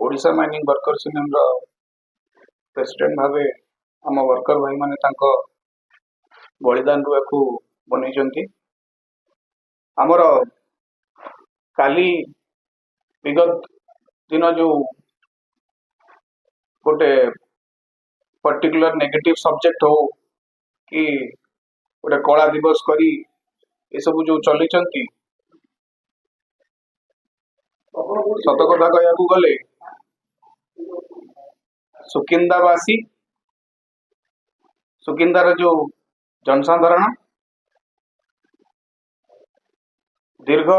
Odisha mining workers union रो president भावे आम worker भाई माने तांको बलिदान रु याकू बनेइचंती। आमर काली विगत दिन जो गोटे पर्टिकुलर नेगेटिव सब्जेक्ट हो कि गोटे कला दिवस करी ये सब जो चलीचंती सत कथा कहू गले सुकिंदावासी सुकिंदार जो जनसाधारण दीर्घ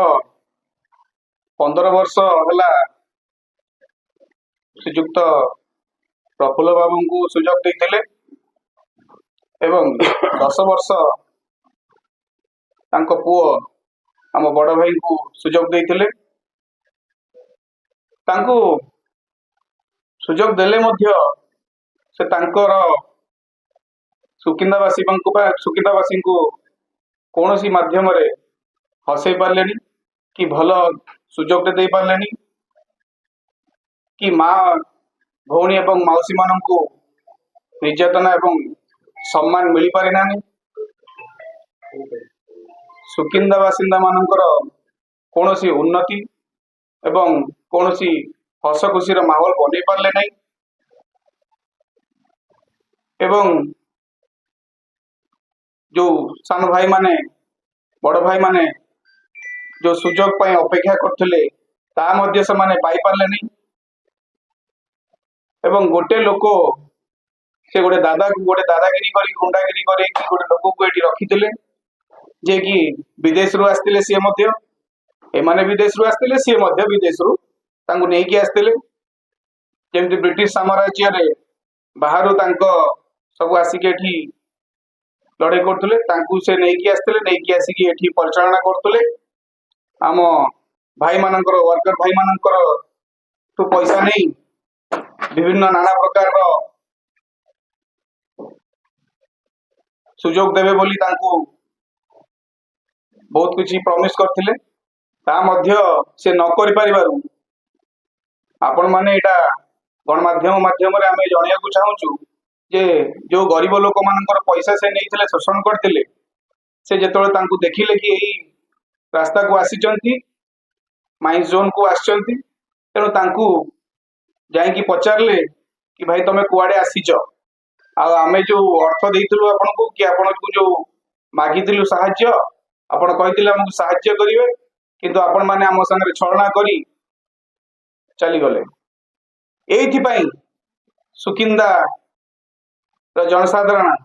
15 वर्ष है श्रीजुक्त प्रफुल्ल बाबू को सुजोग देते एवं 10 वर्ष तांको पुओ आम बड़ भाई को सुजोग देते तांको सुजोग देले मध्य से तांकर सुकिंदावासी को कौन सी माध्यम रे हसई पारे कि भल सुजोग दे पारे कि माँ भौणी एवं मौसी मान को निर्यातना एवं सम्मान मिल पारे ना। सुकिंदा बासिंदा मानकर कौन सी उन्नति एवं कौन सी हस खुशी माहौल बन पारे ना एवं जो सान भाई माने बड़ भाई माने जो सुजोग पाई अपेक्षा करथिले ता मध्य से माने पाई पारले नहीं एवं गोटे लोक से गोटे दादागिरी करी गुंडागिरी करी गोटे लोक को एठी रखिथिले जे कि विदेश रु आस्तिले सी मध्य एमाने विदेश रु आस्तिले सी मध्य विदेश रु तांको नै कि आस्तिले जेमति ब्रिटिश साम्राज्य रे बाहरु तांको सब आसिके एठी लड़ाई करते से नहीं आसते नहीं आसिक एठी परिचालना करते आम भाई मानकर वर्कर भाई मानकर तो पैसा नहीं विभिन्न नाना प्रकार सुजोग देवे बोली तांको बहुत किसी प्रॉमिस करथिले ता मध्य से न करि परिबारु आपण माने एटा गणमाध्यम माध्यम रे आमे जणिया को चाहूछु जे जो गरीब लोक मानकर पैसा से नहीं शोषण करते से जो देखिले कि यही रास्ता को आसी माइंस जोन को आसचंती तेणु तांकू जाइकी पचारे कि भाई तुम कुआडे आसीच आमे जो अर्थ देइथिलु आपन को कि आपन को जो मागिथिलु साहाय्य आपन कहिथिले हमकु साहाय्य करिवे किंतु आपन माने हम संगे छलना करी चली गले एथि पई सुकिंदा जनसाधारण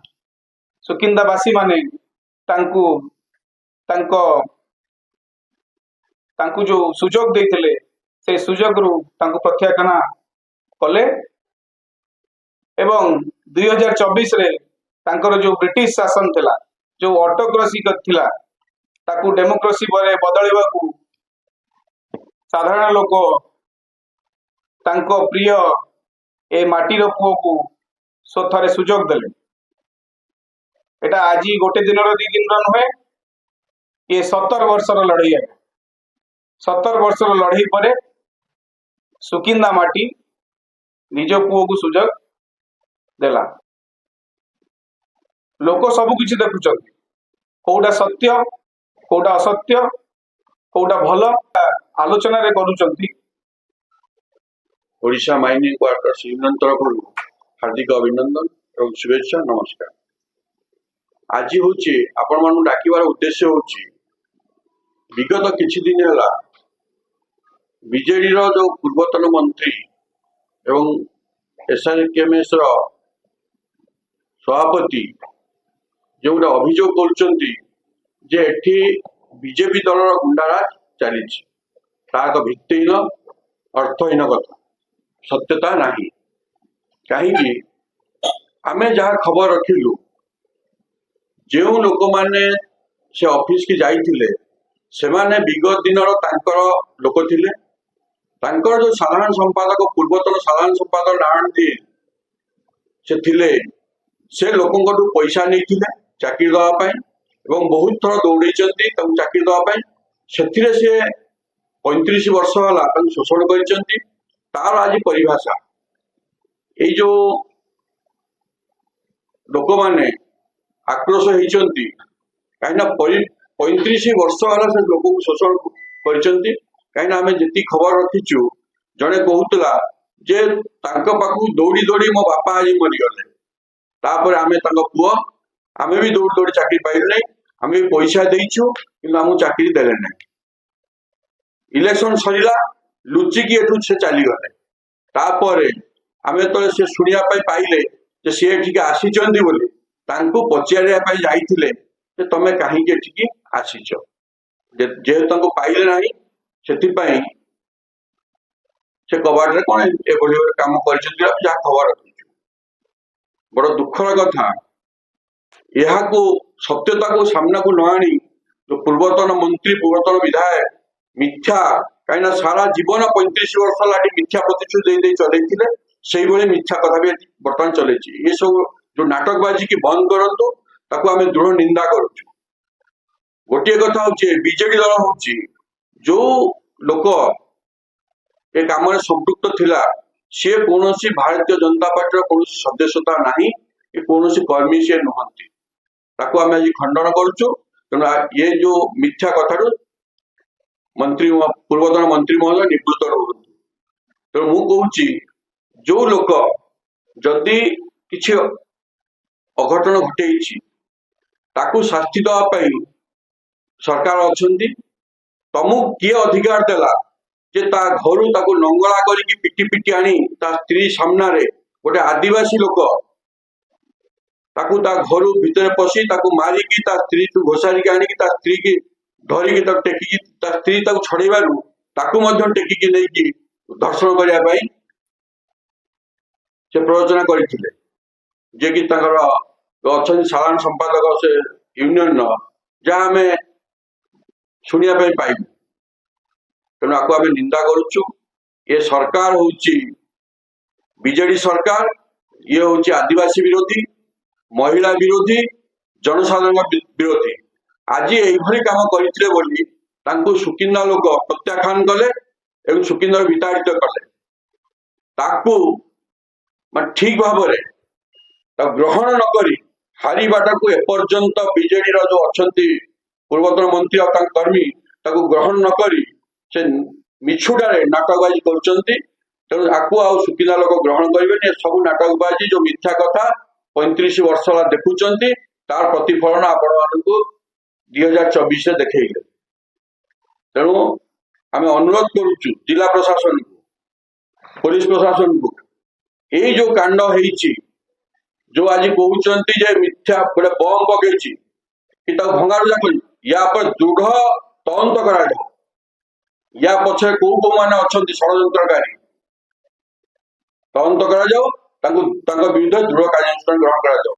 सुकिंदावासी माने तांकू तांको तांकू जो सुजोग देइथिले से सुजोग रु तांकू प्रत्याख्यान कले एवं 2024 रे तांकर जो ब्रिटिश शासन थिला जो ऑटोक्रेसी थिला ताकू डेमोक्रेसी बरे बदलैबा को साधारण लोक तांको प्रिय ए माटी रो पुओ को सो थरे सुजोग देले एटा आज गोटे दिन दी दिन नुहे ये 70 वर्षर लड़ाई है 70 वर्षर लड़ाई पर सुकिंदा माटी निज पुओ को सुजोग देला लोक सब किछि देखुछन कोउटा सत्य कोउटा असत्य कोउटा भल आलोचना रे करूछंती। ओडिशा माइनिंग वर्कर्स यूनियन तरफ हार्दिक अभिनंदन एवं शुभेच्छा नमस्कार। आज हूँ आपण मान डाकिबार उद्देश्य हूँ विगत किछि दिन है बीजेडी रो जो पूर्वतन मंत्री एवं एसआरकेएमएस रो सभापति जो गोटे अभियोग करुचंती जे एठी बीजेपी दल गुंडाराज चली भित्तिहीन अर्थहीन कथा सत्यता नहीं कहीं आमे जहाँ खबर रखिलु जो लोक माने से ऑफिस की जाइथिले से माने विगत दिन लोक थिले तांकर जो साधारण संपादक पूर्वतन साधारण संपादक नारायण दी से थिले से लोकंकटू पैसा नहीं चाकरी दवापाई एवं बहुत थर दौड़ी चाकरी दवापाई से 35 वर्ष है शोषण कर तार आज परिभाषा ये जो लोक मैंने आक्रोश होती कहीं 35 वर्ष है से लोक शोषण कर आम जी खबर रखीचु जड़े कहूला जे पाखु दौड़ी दौड़ी मो बापा आज मरीगले तापर आम पुआ आम भी दौड़ी दौड़ी चाकरी पाइले आम भी पैसा देचु कि आमको चाकरी देले ना इलेक्शन सरीला लुचिकी एठू से चलीगले तापर आम तो से शुणा पाइले जे सी एठिक आसीचंदी बोली तांको पचारिया जाइथिले जे तमे काहींके एठिक आसीच जेहेतु पाइले नाही सेथिपाई से कबाड़ कौन एभली काम कर खबर रखीचु बड़ दुखर कथा यह सत्यता को सामना को न आनी जो पूर्वतन मंत्री पूर्वतन विधायक मिथ्या कहीं सारा जीवन 35 वर्ष लाटी मिथ्या प्रतिश्रुति चलते से मिथ्या कथा भी बर्तमान चले ये सब जो नाटकबाजी की बंद करतु ताकू आम दृढ़ निंदा करुचु गोटे कथा हूँ बीजेडी दल हूँ जो लोक ए काम संपृक्त थिला सी कौन भारतीय जनता पार्टी कौन सदस्यता नहीं कौन कर्मी सी नुहति ताकू आम आज खंडन करुचु तेणु ये जो मिथ्या कथारू मंत्री पूर्वतन मंत्री महोदय निवृत्त रुहतु तेणु मु कहूँ जो लोक जदि किसी अघटन घटे ताकू शास्ति दवाई सरकार अच्छी तमु किए अधिकार देला जे ता घर ताकू नंगला करके पिटी पिटी आनी ता स्त्री सामना रे गोटे आदिवासी लोक ताकू ता घर भितर पशी ताकू मारिकी ता स्त्री तू घोषारिकी आनिकी ता स्त्री की धरिकी ताकू टेकिकी ता स्त्री ताकू छड़ेबारू ताकू मध्य टेकिकी नेकी दर्शन करिया पाई से प्रयोजना करथिले जे कि ताकर अच्छा साधारण संपादक से यूनियन जहाँ आम शुणा पाई तेणु आपको आम निंदा करुचु ये सरकार हूँ बीजेडी सरकार ये हूँ आदिवासी विरोधी महिला विरोधी जनसाधारण विरोधी आज यही काम करते बोली तांको सुकिंदा लोक प्रत्याख्यान कले एवं सुकिंदा विताड़ित कले ताकू ठीक भाव ग्रहण नक हारिबाटा को एपर्यंत बीजेडी जो अच्छा पूर्वतन मंत्री और कर्मी ताकू ग्रहण नक से मिछुटारे नाटकबाजी करुँच आपको आउ सुकिला लोक ग्रहण करेंगे सब नाटकबाजी जो मिथ्या कथा 35 वर्ष है देखुं तार प्रतिफलन आपण मानू 2024 देखले तेणु आम अनुरोध करुचु जिला प्रशासन को पुलिस प्रशासन को यही जो कांड होईची जो आज कहते मिथ्या गोटे बम पकई भंगारुजा कर या पर दृढ़ तदंत करा या पछे को मैंने अच्छा षड्यंत्रकारी तदंत करा विरुद्ध दृढ़ कार्यानुष्ठान ग्रहण करा।